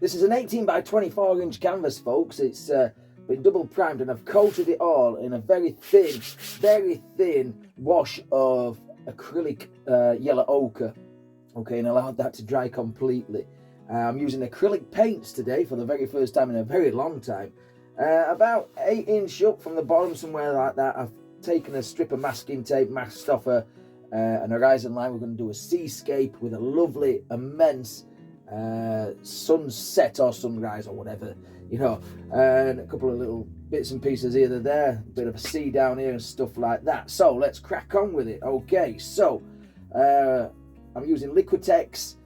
This is an 18 by 24 inch canvas, folks. It's been double primed, and I've coated it all in a very thin wash of acrylic yellow ochre. Okay, and allowed that to dry completely. I'm using acrylic paints today for the very first time in a very long time. About 8 inch up from the bottom, somewhere like that, I've taken a strip of masking tape, masked off an horizon line. We're going to do a seascape with a lovely, immense sunset or sunrise or whatever, you know, and a couple of little bits and pieces here and there, a bit of a sea down here and stuff like that. So let's crack on with it. Okay, so I'm using Liquitex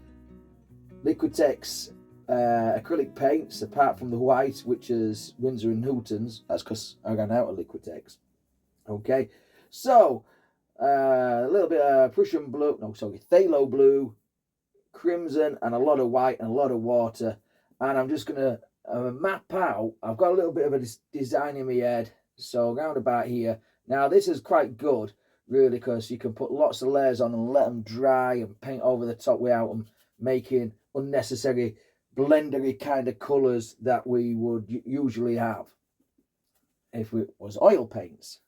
acrylic paints, apart from the white, which is Winsor and Newton's. That's because I ran out of Liquitex. Okay, so a little bit of Prussian blue, no, sorry, phthalo blue, crimson, and a lot of white and a lot of water. And I'm just gonna map out. I've got a little bit of a design in my head, so round about here. Now this is quite good, really, because you can put lots of layers on and let them dry and paint over the top without them making unnecessary blendery kind of colours that we would usually have if it was oil paints.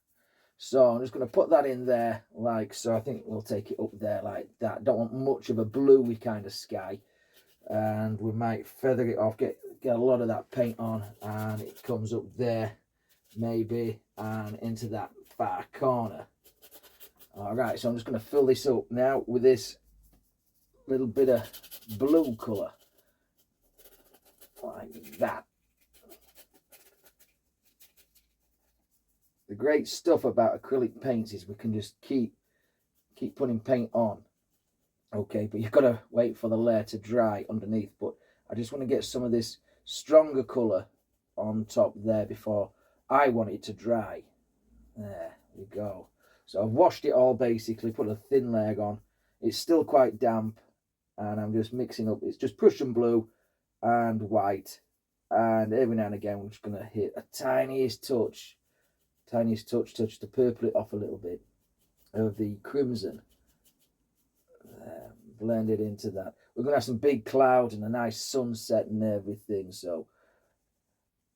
So I'm just going to put that in there like so. I think we'll take it up there like that. Don't want much of a bluey kind of sky, and we might feather it off, get a lot of that paint on, and it comes up there maybe and into that far corner. All right, so I'm just going to fill this up now with this little bit of blue colour like that. The great stuff about acrylic paints is we can just keep putting paint on. Okay, but you've got to wait for the layer to dry underneath. But I just want to get some of this stronger colour on top there before I want it to dry. There we go. So I've washed it all, basically, put a thin layer on. It's still quite damp, and I'm just mixing up. It's just Prussian blue and white, and every now and again we're just going to hit a tiniest touch to purple it off a little bit of the crimson. Blend it into that. We're going to have some big clouds and a nice sunset and everything. So,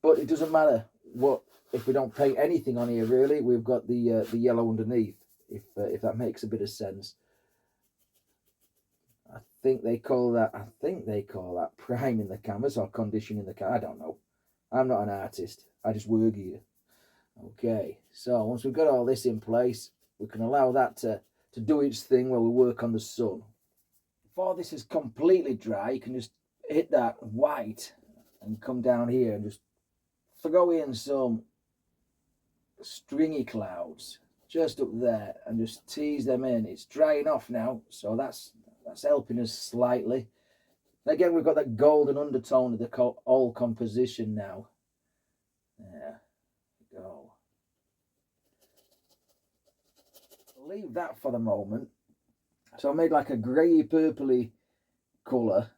but it doesn't matter what if we don't paint anything on here. Really, we've got the yellow underneath. If that makes a bit of sense. I think they call that priming the canvas or conditioning the canvas. I don't know. I'm not an artist. I just work here. Okay, so once we've got all this in place, we can allow that to do its thing while we work on the sun. Before this is completely dry, you can just hit that white and come down here and just throw in some stringy clouds just up there and just tease them in. It's drying off now, so that's helping us slightly. And again, we've got that golden undertone of the whole composition now. There we go. Leave that for the moment. So I made like a grey purpley colour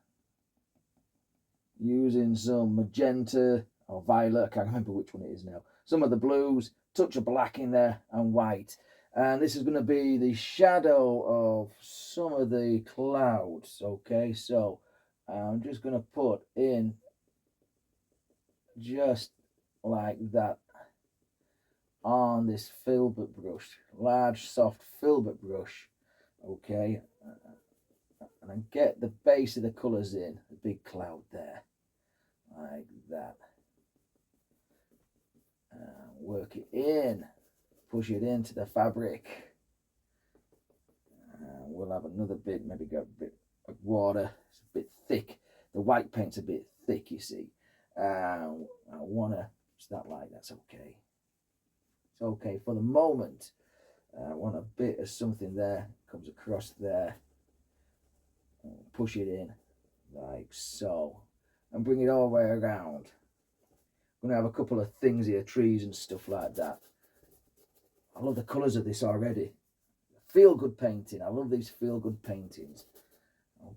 using some magenta or violet, I can't remember which one it is now. Some of the blues, touch of black in there, and white. And this is going to be the shadow of some of the clouds. Okay, so I'm just going to put in just like that on this filbert brush, large soft filbert brush. Okay, and I get the base of the colours in, the big cloud there, like that. Work it in, push it into the fabric. We'll have another bit, maybe go a bit of water. It's a bit thick. The white paint's a bit thick, you see. I want to start like that's okay. It's okay for the moment. I want a bit of something there, comes across there. Push it in like so, and bring it all the way around. I'm going to have a couple of things here, trees and stuff like that. I love the colours of this already. Feel good painting. I love these feel good paintings.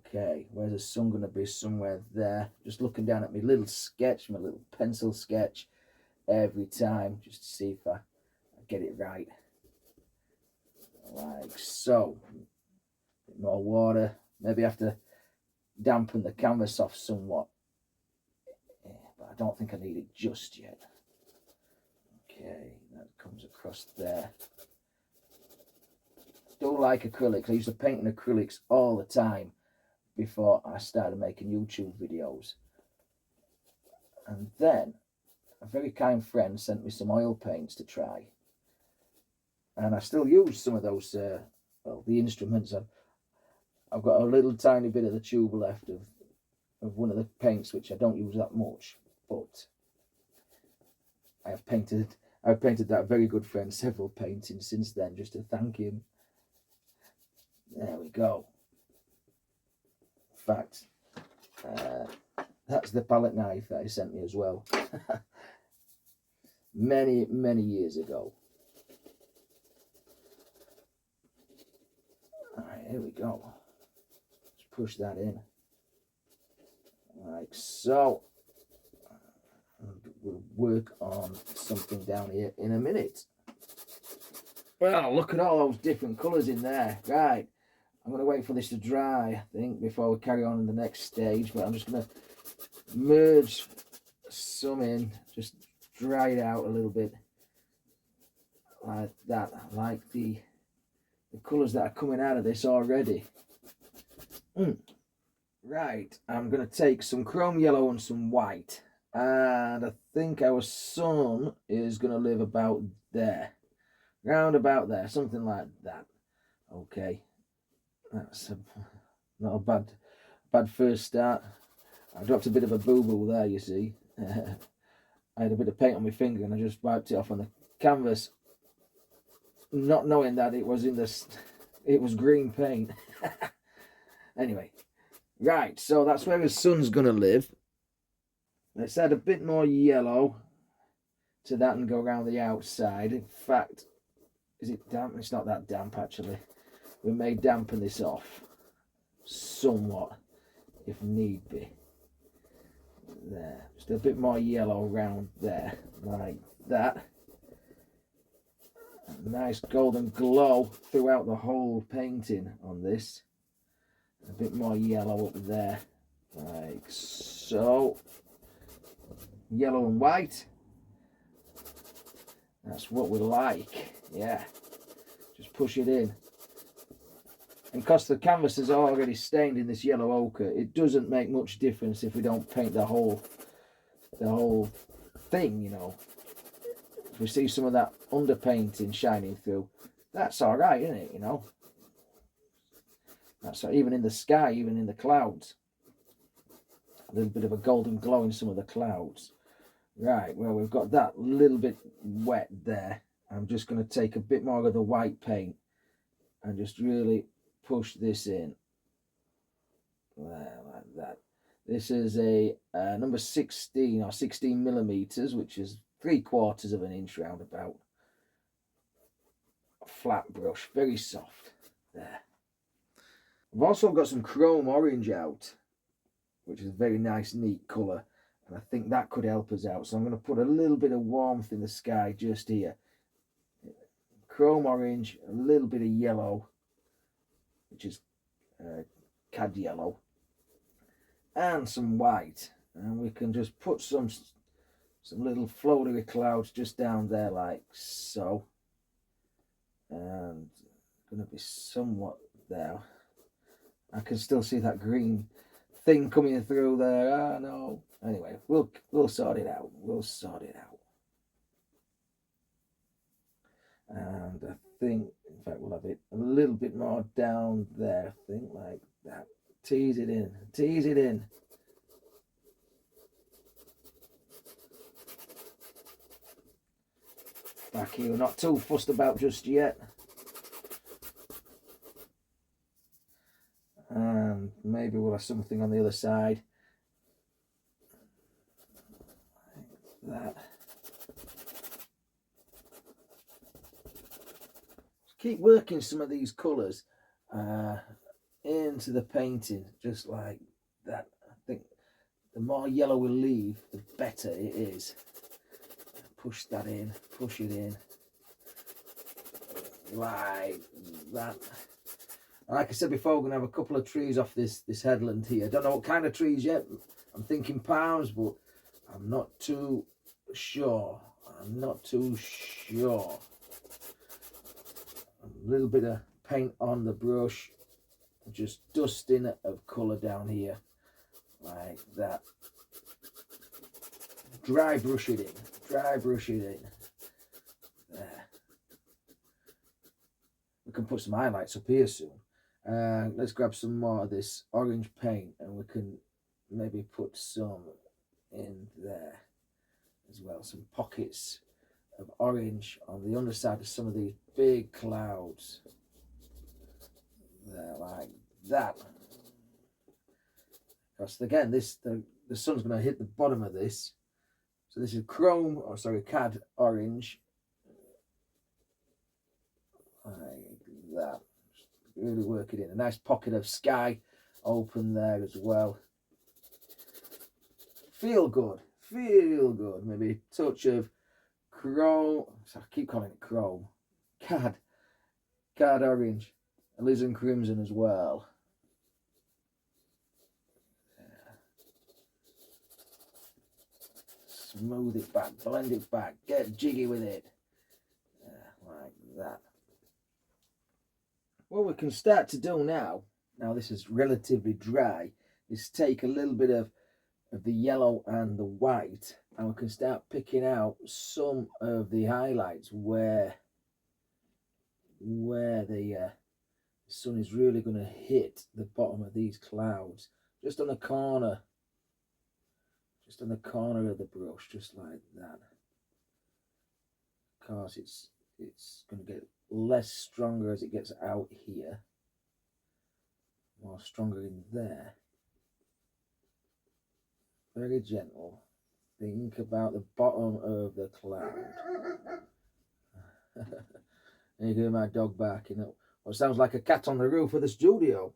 Okay, where's the sun going to be? Somewhere there. Just looking down at my little sketch, my little pencil sketch every time, just to see if I get it right. Like so. A bit more water. Maybe have to dampen the canvas off somewhat. don't think I need it just yet. Okay, that comes across there. Do like acrylics. I used to paint in acrylics all the time before I started making YouTube videos. And then a very kind friend sent me some oil paints to try. And I still use some of those, well, the instruments. I've got a little tiny bit of the tube left of one of the paints, which I don't use that much. But I've painted that very good friend several paintings since then, just to thank him. There we go. In fact, that's the palette knife that he sent me as well. many years ago. Alright, here we go. Let's push that in. Like so. We'll work on something down here in a minute. Well, look at all those different colours in there. Right, I'm going to wait for this to dry, I think, before we carry on in the next stage. But I'm just going to merge some in, just dry it out a little bit. Like that. I like the colours that are coming out of this already. Right, I'm going to take some chrome yellow and some white. And I think our sun is going to live about there. Round about there, something like that. Okay, that's not a bad first start. I dropped a bit of a boo-boo there, you see. I had a bit of paint on my finger and I just wiped it off on the canvas, not knowing that it was green paint. Anyway, right, so that's where the sun's going to live. Let's add a bit more yellow to that and go around the outside. In fact, is it damp? It's not that damp, actually. We may dampen this off somewhat, if need be. There. Just a bit more yellow around there, like that. A nice golden glow throughout the whole painting on this. A bit more yellow up there, like so. Yellow and white. That's what we like. Yeah. Just push it in. And because the canvas is already stained in this yellow ochre, it doesn't make much difference if we don't paint the whole thing, you know. If we see some of that underpainting shining through, that's all right, isn't it? You know. That's right, even in the sky, even in the clouds. A little bit of a golden glow in some of the clouds. Right, well, we've got that little bit wet there. I'm just going to take a bit more of the white paint and just really push this in. There, like that. This is a number 16 or 16 millimeters, which is 3/4 of an inch roundabout. A flat brush, very soft. There. I've also got some chrome orange out, which is a very nice, neat colour. And I think that could help us out. So I'm going to put a little bit of warmth in the sky just here. Chrome orange, a little bit of yellow, which is cad yellow, and some white. And we can just put some little floatery clouds just down there like so. And it's going to be somewhat there. I can still see that green thing coming through there. Ah, no. Anyway, we'll sort it out. We'll sort it out. And I think, in fact, we'll have it a little bit more down there. I think like that. Tease it in. Tease it in. Back here, we're not too fussed about just yet. And maybe we'll have something on the other side. Like that. Just keep working some of these colours into the painting, just like that. I think the more yellow we leave, the better it is. Push that in, push it in. Like that. Like I said before, we're going to have a couple of trees off this headland here. I don't know what kind of trees yet. I'm thinking palms, but I'm not too sure. I'm not too sure. A little bit of paint on the brush, just dusting of colour down here, like that. Dry brush it in, dry brush it in. There. We can put some highlights up here soon. Let's grab some more of this orange paint and we can maybe put some in there as well. Some pockets of orange on the underside of some of these big clouds. There, like that. Because again, the sun's going to hit the bottom of this. So this is chrome, or sorry, cad orange. Like that. Really work it in. A nice pocket of sky open there as well. Feel good. Feel good. Maybe a touch of chrome. So I keep calling it chrome. Cad orange. Alizarin crimson as well. Smooth it back, blend it back, get jiggy with it. Like that. What we can start to do now this is relatively dry, is take a little bit of the yellow and the white, and we can start picking out some of the highlights where the sun is really going to hit the bottom of these clouds, just on the corner. Just on the corner of the brush, just like that. Of course, it's going to get less stronger as it gets out here. More stronger in there. Very gentle. Think about the bottom of the cloud. And you can hear my dog barking up. What sounds like a cat on the roof of the studio.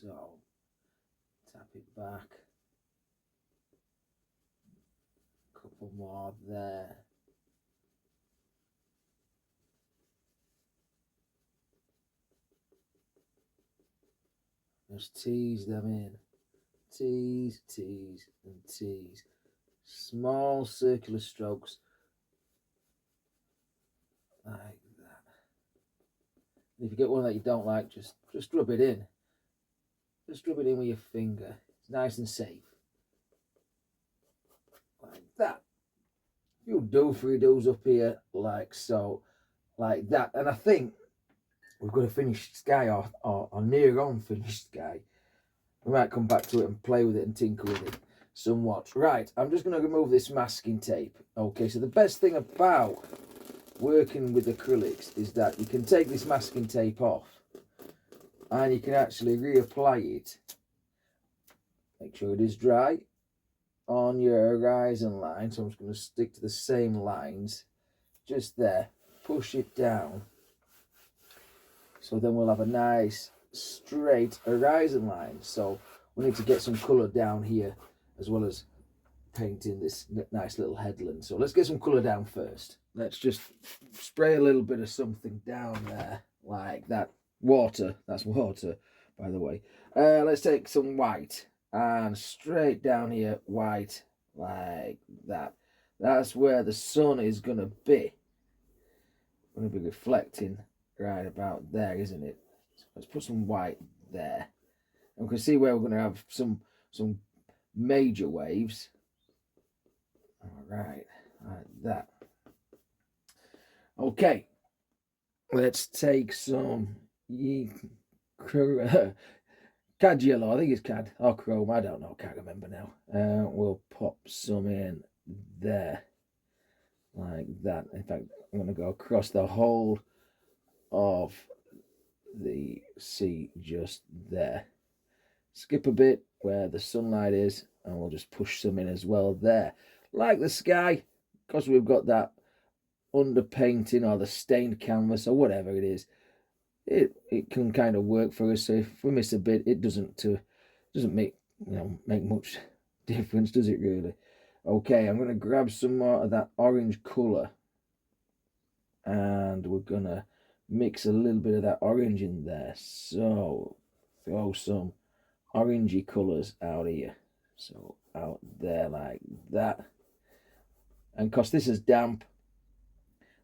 So, tap it back. Couple more there. Just tease them in. Tease, tease, and tease. Small circular strokes. Like that. And if you get one that you don't like, just rub it in. Just rub it in with your finger. It's nice and safe. Like that. You do 3-dos up here, like so. Like that. And I think we've got a finished sky or near on finished sky. We might come back to it and play with it and tinker with it somewhat. Right, I'm just going to remove this masking tape. Okay, so the best thing about working with acrylics is that you can take this masking tape off and you can actually reapply it. Make sure it is dry on your horizon line. So I'm just going to stick to the same lines. Just there. Push it down. So then we'll have a nice straight horizon line. So we need to get some colour down here as well as painting this nice little headland. So let's get some colour down first. Let's just spray a little bit of something down there like that. Water, that's water, by the way. Let's take some white and straight down here, white, like that. That's where the sun is going to be. Going to be reflecting right about there, isn't it? So let's put some white there. And we can see where we're going to have some major waves. All right, like that. Okay, let's take some cad yellow, I think it's cad, or chrome, I don't know, can't remember now. We'll pop some in there, like that. In fact, I'm going to go across the whole of the sea just there. Skip a bit where the sunlight is, and we'll just push some in as well there. Like the sky, because we've got that underpainting or the stained canvas or whatever it is, it can kind of work for us. So if we miss a bit, it doesn't make much difference, does it really? Okay, I'm going to grab some more of that orange colour, and we're going to mix a little bit of that orange in there. So throw some orangey colours out here. So out there like that. And because this is damp,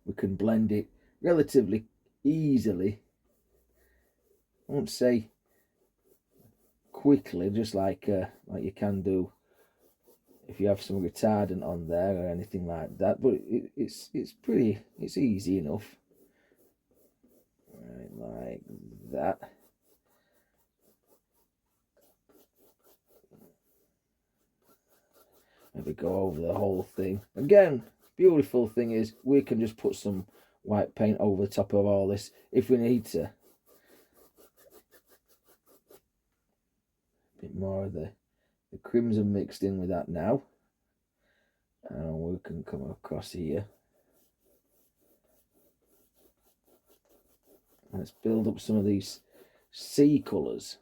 we can blend it relatively easily. I won't say quickly, just like you can do if you have some retardant on there or anything like that. But it's easy enough. Right, like that. Maybe go over the whole thing. Again, beautiful thing is we can just put some white paint over the top of all this if we need to. A bit more of the crimson mixed in with that now. And we can come across here. Let's build up some of these sea colours.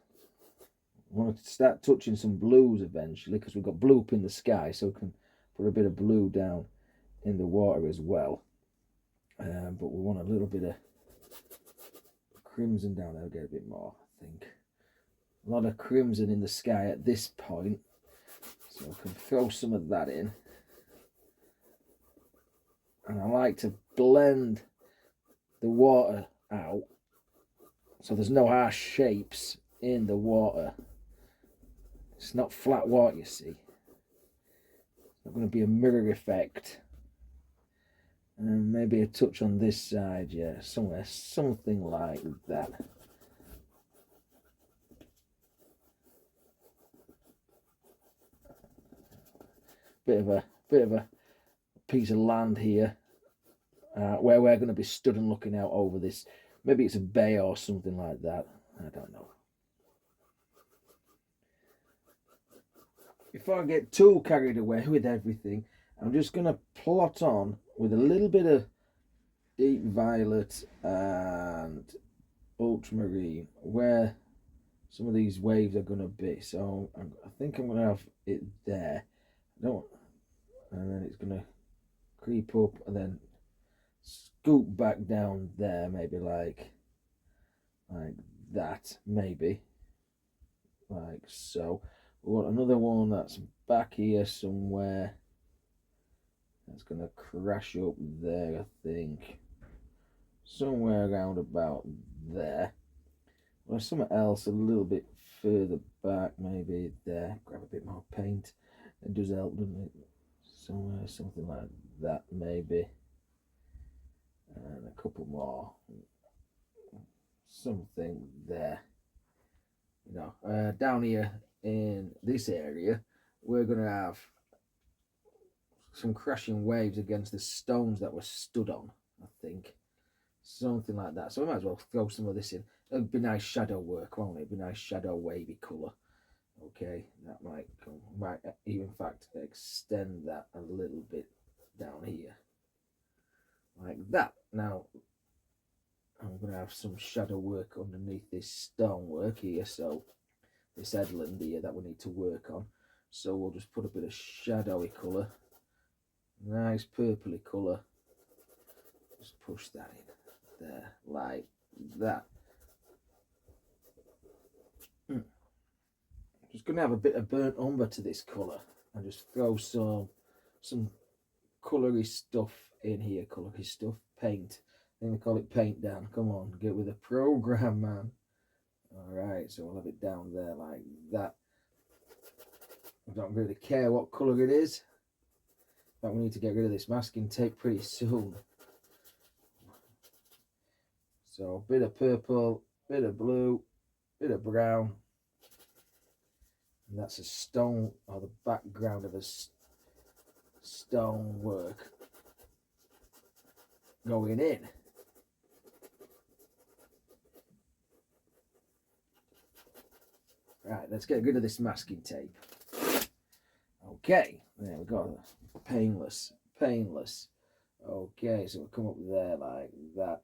I want to start touching some blues eventually because we've got blue up in the sky, so we can put a bit of blue down in the water as well. But we want a little bit of crimson down there, get a bit more, I think. A lot of crimson in the sky at this point, so I can throw some of that in. And I like to blend the water out so there's no harsh shapes in the water. It's not flat water, you see. It's not going to be a mirror effect. And maybe a touch on this side, yeah, somewhere, something like that. Bit of a piece of land here where we're going to be stood and looking out over this. Maybe it's a bay or something like that. I don't know. Before I get too carried away with everything, I'm just going to plot on with a little bit of deep violet and ultramarine where some of these waves are going to be. So I think I'm going to have it there. And then it's going to creep up and then scoop back down there, maybe like that, maybe like so. We want another one that's back here somewhere. That's going to crash up there, I think. Somewhere around about there. Or something else a little bit further back, maybe there. Grab a bit more paint. It does help, doesn't it? Somewhere, something like that, maybe. And a couple more. Something there. You know, down here in this area, we're going to have some crashing waves against the stones that were stood on, I think. Something like that. So we might as well throw some of this in. It'll be nice shadow work, won't it? It'll be nice shadow wavy colour. Okay, that might even in fact extend that a little bit down here. Like that. Now, I'm going to have some shadow work underneath this stonework here, so this headland here that we need to work on. So we'll just put a bit of shadowy colour, nice purpley colour, just push that in there like that. Just going to have a bit of burnt umber to this colour and just throw some coloury stuff in here, coloury stuff, paint. I think they call it paint, Dan. Come on, get with the program, man. Alright, so we'll have it down there like that. I don't really care what colour it is, but we need to get rid of this masking tape pretty soon. So a bit of purple, bit of blue, bit of brown. And that's a stone, or the background of a stone work going in. Right, let's get rid of this masking tape. Okay, there we go. Painless. Okay, so we'll come up there like that.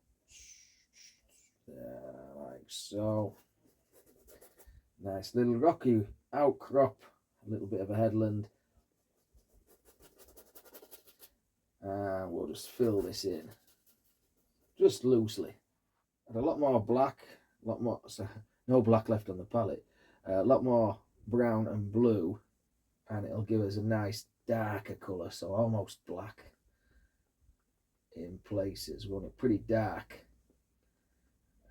There, like so. Nice little rocky outcrop, a little bit of a headland. And we'll just fill this in. Just loosely. And a lot more black, so no black left on the palette. a lot more brown and blue, and it'll give us a nice darker colour, so almost black in places. We want it pretty dark.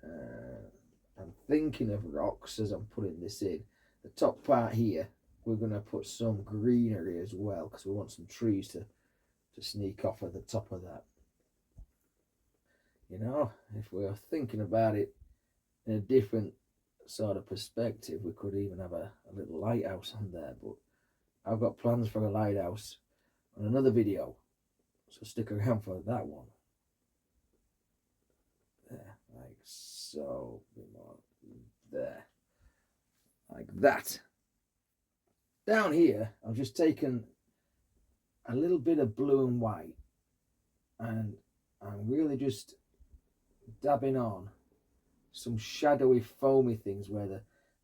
I'm thinking of rocks as I'm putting this in. The top part here, we're going to put some greenery as well, because we want some trees to sneak off at the top of that. You know, if we're thinking about it in a different sort of perspective, we could even have a little lighthouse on there, but I've got plans for a lighthouse on another video, so stick around for that one. There, like so, there, like that. Down here, I've just taken a little bit of blue and white, and I'm really just dabbing on some shadowy, foamy things where the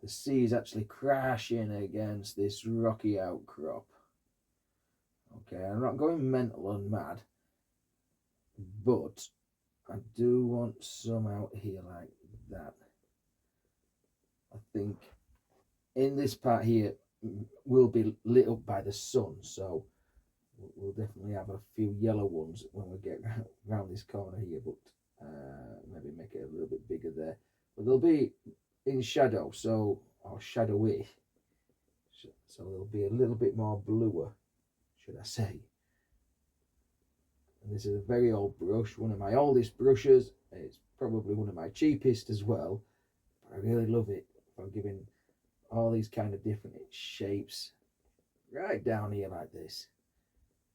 sea is actually crashing against this rocky outcrop. Okay, I'm not going mental and mad, but I do want some out here like that. I think in this part here will be lit up by the sun, so we'll definitely have a few yellow ones when we get around this corner here, but maybe make it a little bit bigger there. But they'll be in shadow, so, or shadowy, so they'll be a little bit more bluer, should I say. And this is a very old brush, one of my oldest brushes. It's probably one of my cheapest as well, but I really love it for giving all these kind of different shapes right down here like this.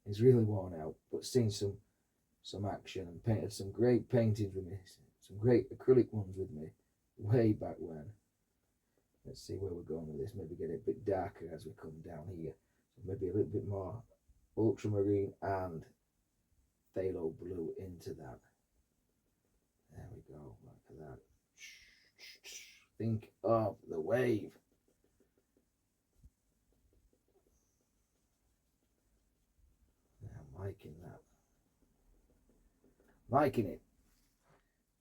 It's really worn out, but seen some action and painted some great paintings with me, some great acrylic ones with me way back when. Let's see where we're going with this. Maybe get it a bit darker as we come down here, so maybe a little bit more ultramarine and phthalo blue into that. There we go, like that. Think of the wave. I'm liking that. Liking it.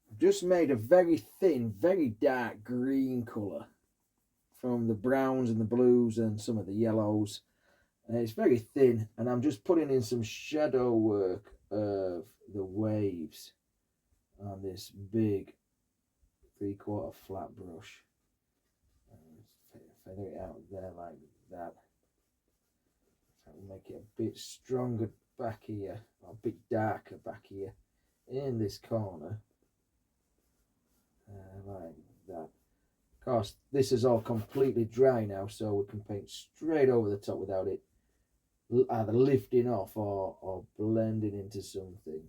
I've just made a very thin, very dark green colour from the browns and the blues and some of the yellows. And it's very thin, and I'm just putting in some shadow work of the waves on this big 3/4 flat brush. Feather it out there like that. So we'll make it a bit stronger back here, or a bit darker back here in this corner, like that. Of course, this is all completely dry now, so we can paint straight over the top without it either lifting off or blending into something.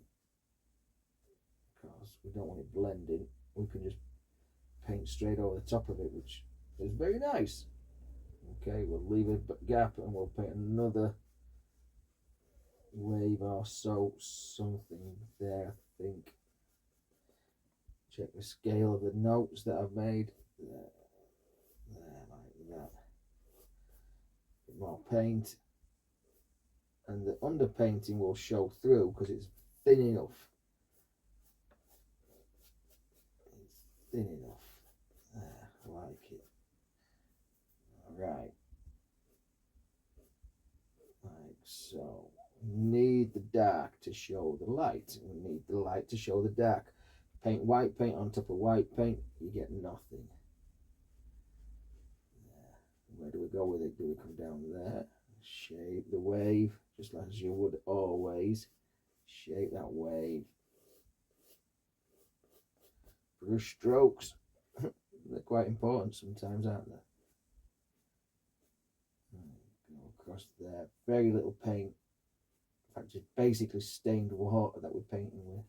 Because we don't want it blending, we can just paint straight over the top of it, which is very nice. Okay, we'll leave a gap and we'll paint another wave or so, something there, I think. Check the scale of the notes that I've made. There, like that. A bit more paint. And the underpainting will show through because it's thin enough. It's thin enough. There, I like it. Alright. Like so. We need the dark to show the light. We need the light to show the dark. Paint white paint on top of white paint, you get nothing. There. Where do we go with it? Do we come down there? Shape the wave, just as you would always. Shape that wave. Brush strokes. They're quite important sometimes, aren't they? Go across there. Very little paint. In fact, it's basically stained water that we're painting with.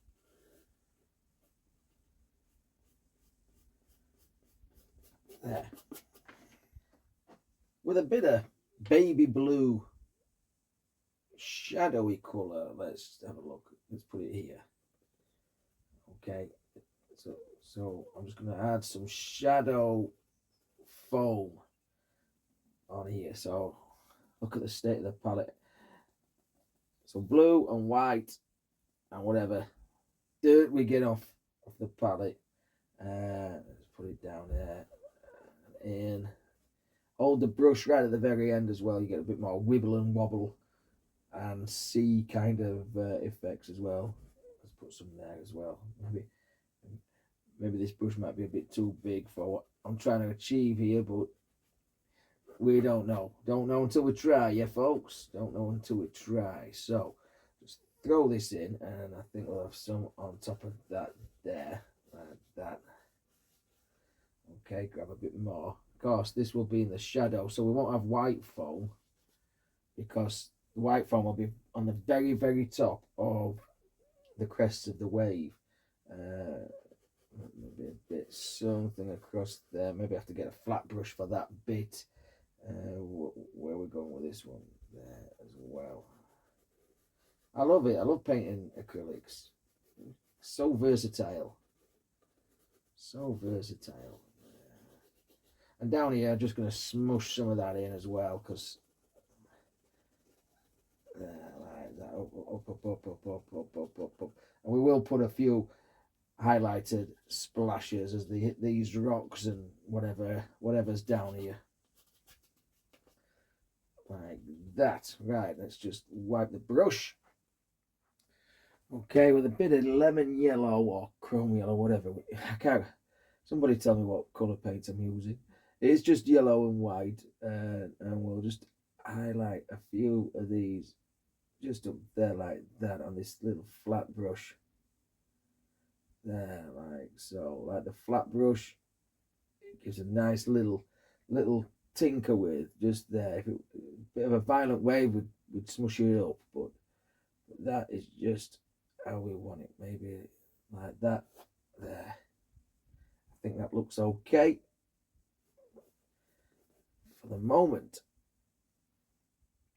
There. With a bit of baby blue shadowy colour, let's have a look. Let's put it here. Okay, so I'm just going to add some shadow foam on here. So look at the state of the palette. So blue and white and whatever dirt we get off the palette. Let's put it down there. In. hold the brush right at the very end as well, you get a bit more wibble and wobble and see kind of effects as well. Let's put some there as well. Maybe this brush might be a bit too big for what I'm trying to achieve here, but we don't know. Don't know until we try, yeah, folks. Don't know until we try. So just throw this in, and I think we'll have some on top of that there, like that. Okay, grab a bit more. Of course, this will be in the shadow, so we won't have white foam, because the white foam will be on the very, very top of the crest of the wave. Maybe a bit something across there. Maybe I have to get a flat brush for that bit. Where we're going with this one there as well. I love it. I love painting acrylics. So versatile. So versatile. And down here, I'm just going to smush some of that in as well, because like that, up. And we will put a few highlighted splashes as they hit these rocks and whatever's down here. Like that. Right, let's just wipe the brush. Okay, with a bit of lemon yellow or chrome yellow, whatever. I can't. Somebody tell me what colour paint I'm using. It's just yellow and white, and we'll just highlight a few of these just up there like that on this little flat brush. There, like so. Like the flat brush, it gives a nice little tinker with just there. If it, a bit of a violent wave would smush it up, but that is just how we want it. Maybe like that there. I think that looks okay for the moment.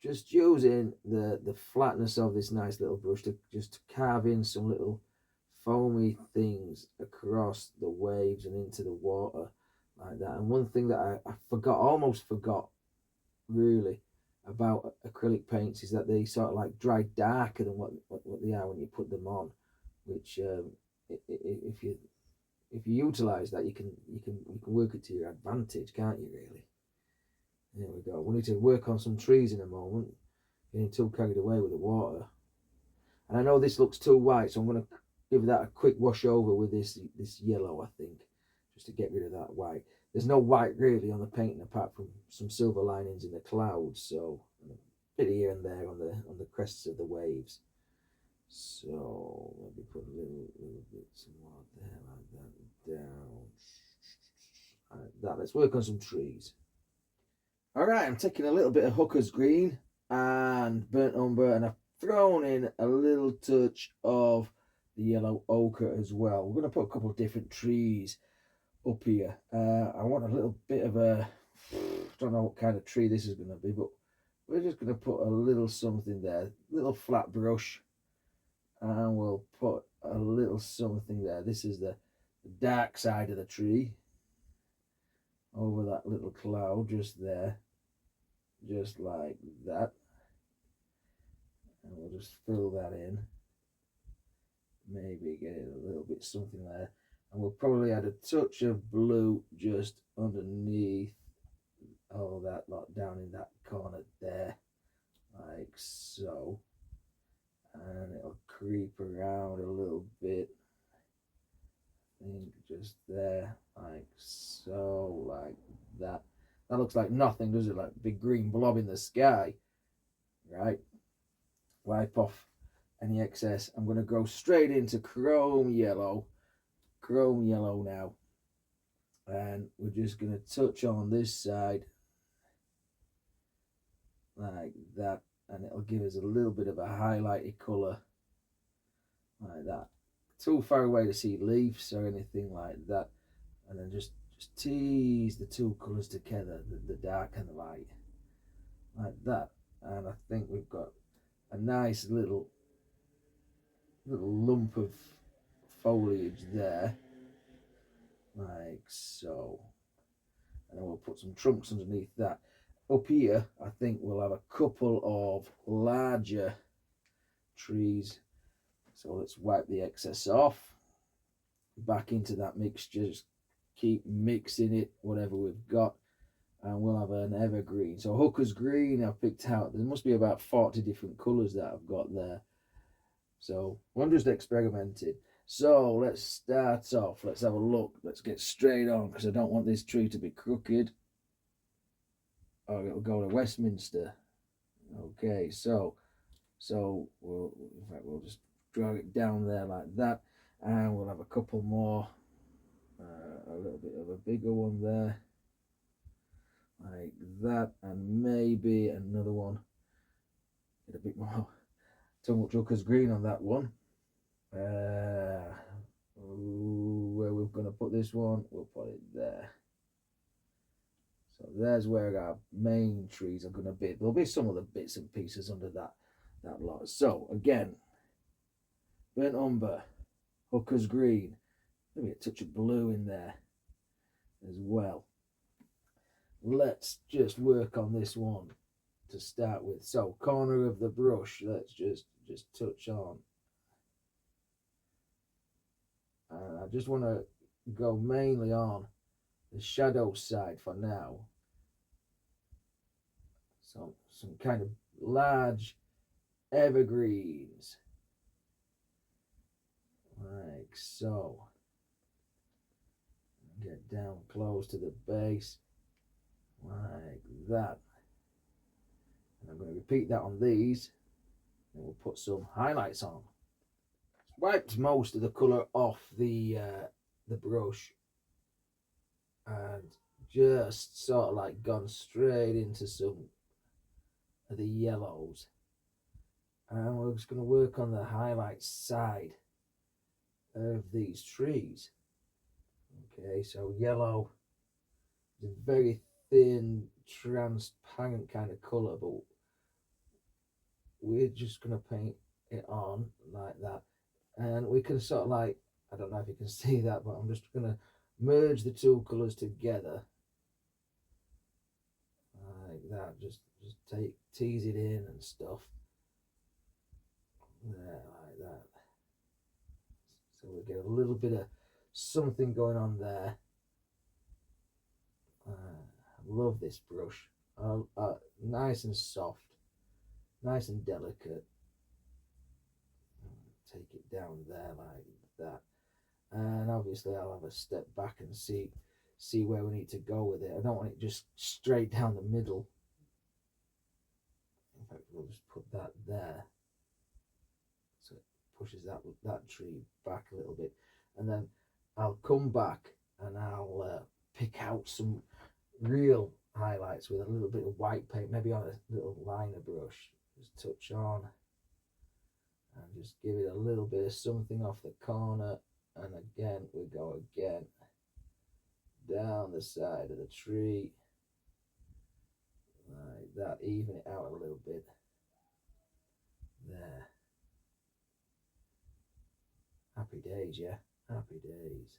Just using the flatness of this nice little brush to just carve in some little foamy things across the waves and into the water like that. And one thing that I almost forgot really about acrylic paints is that they sort of like dry darker than what they are when you put them on, which if you utilize that, you can work it to your advantage, can't you, really? There we go. We need to work on some trees in a moment, getting too carried away with the water. And I know this looks too white, so I'm going to give that a quick wash over with this yellow, I think, just to get rid of that white. There's no white really on the painting apart from some silver linings in the clouds, so a bit here and there on the crests of the waves. So let me put a little bit some more there, like that, down. Like that. Let's work on some trees. All right, I'm taking a little bit of Hooker's Green and Burnt Umber, and I've thrown in a little touch of the yellow ochre as well. We're going to put a couple of different trees up here. I want a little bit of a, don't know what kind of tree this is going to be, but we're just going to put a little something there, little flat brush, and we'll put a little something there. This is the dark side of the tree over that little cloud just there, just like that. And we'll just fill that in, maybe get it a little bit something there, and we'll probably add a touch of blue just underneath all that lot down in that corner there, like so, and it'll creep around a little bit, I think, just there, like so, like that. That looks like nothing, does it? Like a big green blob in the sky, right? Wipe off any excess. I'm going to go straight into chrome yellow now, and we're just going to touch on this side like that, and it'll give us a little bit of a highlighted colour like that. Too far away to see leaves or anything like that, and then just tease the two colours together, the dark and the light, like that. And I think we've got a nice little lump of foliage there, like so. And then we'll put some trunks underneath that. Up here, I think we'll have a couple of larger trees. So let's wipe the excess off. Back into that mixture, just keep mixing it, whatever we've got. and we'll have an evergreen. So hooker's green I've picked out. There must be about 40 different colours that I've got there. So I'm just experimenting. So let's start off. Let's have a look. Let's get straight on, because I don't want this tree to be crooked. Oh, it'll go to Westminster. Okay, so we'll, in fact, we'll just drag it down there like that, and we'll have a couple more, a little bit of a bigger one there, like that, and maybe another one. Get a bit more too much hooker's green on that one. Where we're going to put this one, we'll put it there. So there's where our main trees are going to be. There'll be some other bits and pieces under that lot. So again, burnt umber, hooker's green, maybe a touch of blue in there as well. Let's just work on this one to start with. So corner of the brush, let's just touch on. I just want to go mainly on the shadow side for now. So some kind of large evergreens, like so. Get down close to the base, like that. And I'm going to repeat that on these, and we'll put some highlights on. Wiped most of the colour off the brush, and just sort of like gone straight into some of the yellows, and we're just going to work on the highlight side of these trees. Okay, so yellow is a very thin, transparent kind of colour, but we're just going to paint it on like that. And we can sort of like, I don't know if you can see that, but I'm just going to merge the two colours together like that. Just tease it in and stuff there like that. So we get a little bit of something going on there. I love this brush. Nice and soft, nice and delicate. Take it down there like that, and obviously I'll have a step back and see where we need to go with it. I don't want it just straight down the middle. In fact, we'll just put that there, so it pushes that tree back a little bit, and then I'll come back and I'll pick out some real highlights with a little bit of white paint, maybe on a little liner brush. Just touch on and just give it a little bit of something off the corner, and again we go again down the side of the tree like that, even it out a little bit there. Happy days, yeah, happy days.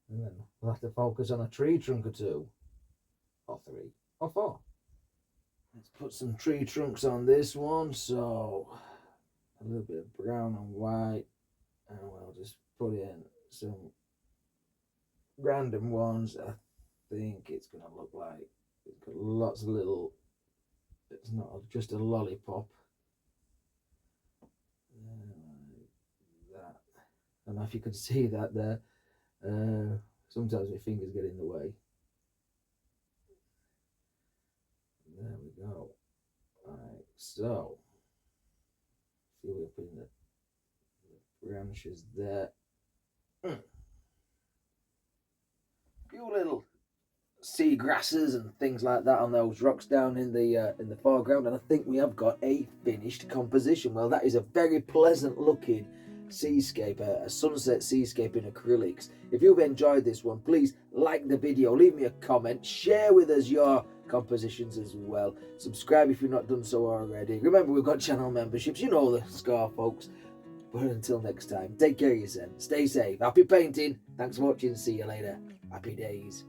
And then we'll have to focus on a tree trunk or two, or three, or four. Let's put some tree trunks on this one. So a little bit of brown and white, and we'll just put in some random ones. I think it's going to look like it's got lots of little, it's not just a lollipop. Like that. I don't know if you can see that there. Sometimes my fingers get in the way. There we go. Alright, so see we're putting the branches there. Few little sea grasses and things like that on those rocks down in the foreground, and I think we have got a finished composition. Well, that is a very pleasant looking seascape, a sunset seascape in acrylics. If you've enjoyed this one, please like the video, leave me a comment, share with us your compositions as well. Subscribe if you've not done so already. Remember, we've got channel memberships, you know the score, folks. But until next time, take care of yourself, stay safe, happy painting, thanks for watching, see you later, happy days.